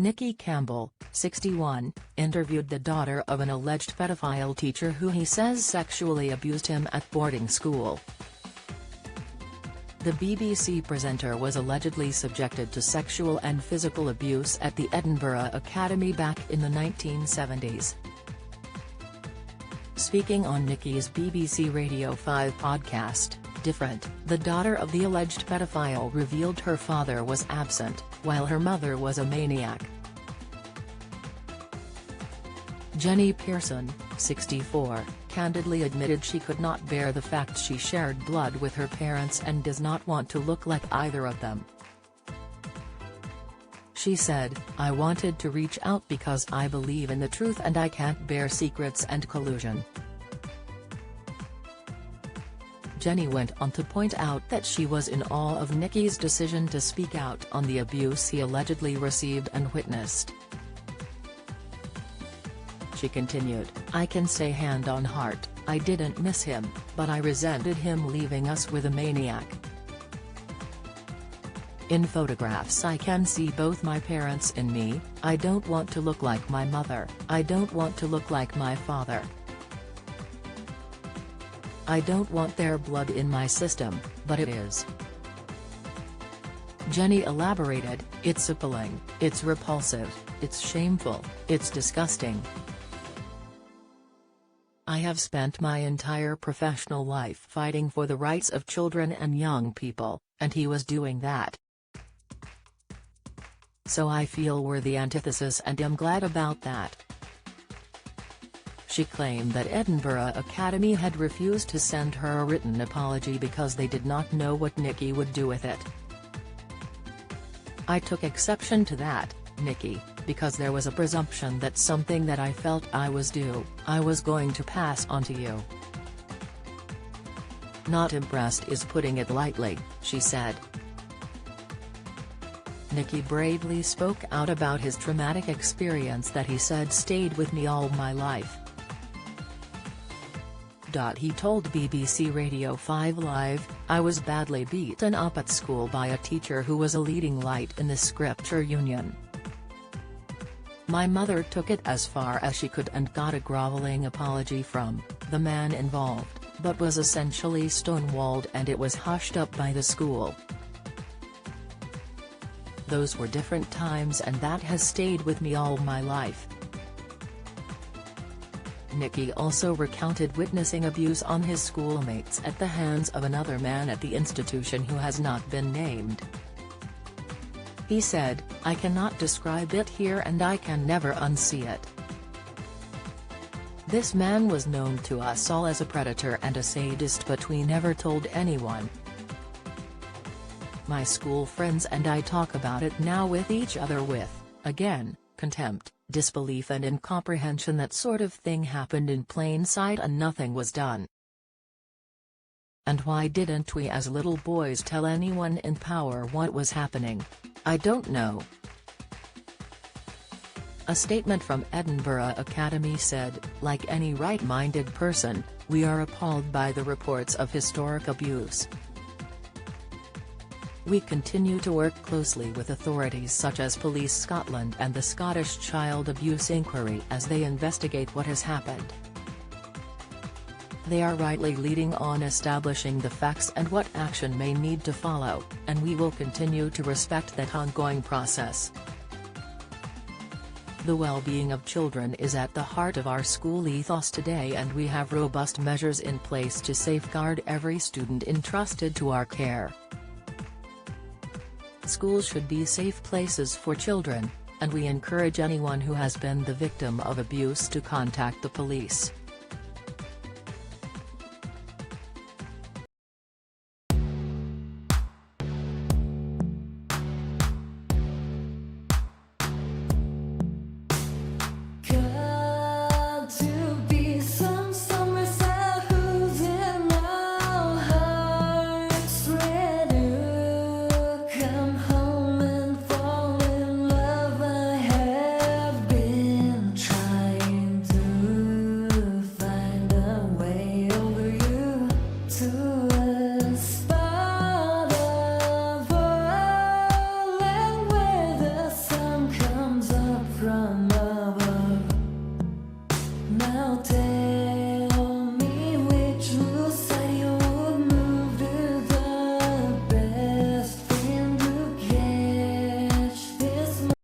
Nicky Campbell, 61, interviewed the daughter of an alleged pedophile teacher who he says sexually abused him at boarding school. The BBC presenter was allegedly subjected to sexual and physical abuse at the Edinburgh Academy back in the 1970s. Speaking on Nicky's BBC Radio 5 podcast, Different, the daughter of the alleged pedophile revealed her father was absent, while her mother was a maniac. Jenny Pearson, 64, candidly admitted she could not bear the fact she shared blood with her parents and does not want to look like either of them. She said, "I wanted to reach out because I believe in the truth and I can't bear secrets and collusion." Jenny went on to point out that she was in awe of Nicky's decision to speak out on the abuse he allegedly received and witnessed. She continued, "I can say hand on heart, I didn't miss him, but I resented him leaving us with a maniac. In photographs I can see both my parents in me. I don't want to look like my mother, I don't want to look like my father. I don't want their blood in my system, but it is." Jenny elaborated, "It's appalling, it's repulsive, it's shameful, it's disgusting. I have spent my entire professional life fighting for the rights of children and young people, and he was doing that. So I feel we're the antithesis and I'm glad about that." She claimed that Edinburgh Academy had refused to send her a written apology because they did not know what Nicky would do with it. "I took exception to that, Nicky, because there was a presumption that something that I felt I was due, I was going to pass on to you. Not impressed is putting it lightly," she said. Nicky bravely spoke out about his traumatic experience that he said stayed with me all my life. He told BBC Radio 5 Live, "I was badly beaten up at school by a teacher who was a leading light in the scripture union. My mother took it as far as she could and got a groveling apology from the man involved, but was essentially stonewalled and it was hushed up by the school. Those were different times and that has stayed with me all my life." Nicky also recounted witnessing abuse on his schoolmates at the hands of another man at the institution who has not been named. He said, "I cannot describe it here and I can never unsee it. This man was known to us all as a predator and a sadist, but we never told anyone. My school friends and I talk about it now with each other with, again, contempt, disbelief and incomprehension. That sort of thing happened in plain sight and nothing was done. And why didn't we as little boys tell anyone in power what was happening? I don't know." A statement from Edinburgh Academy said, "Like any right-minded person, we are appalled by the reports of historic abuse. We continue to work closely with authorities such as Police Scotland and the Scottish Child Abuse Inquiry as they investigate what has happened. They are rightly leading on establishing the facts and what action may need to follow, and we will continue to respect that ongoing process. The well-being of children is at the heart of our school ethos today and we have robust measures in place to safeguard every student entrusted to our care. Schools should be safe places for children, and we encourage anyone who has been the victim of abuse to contact the police." melted.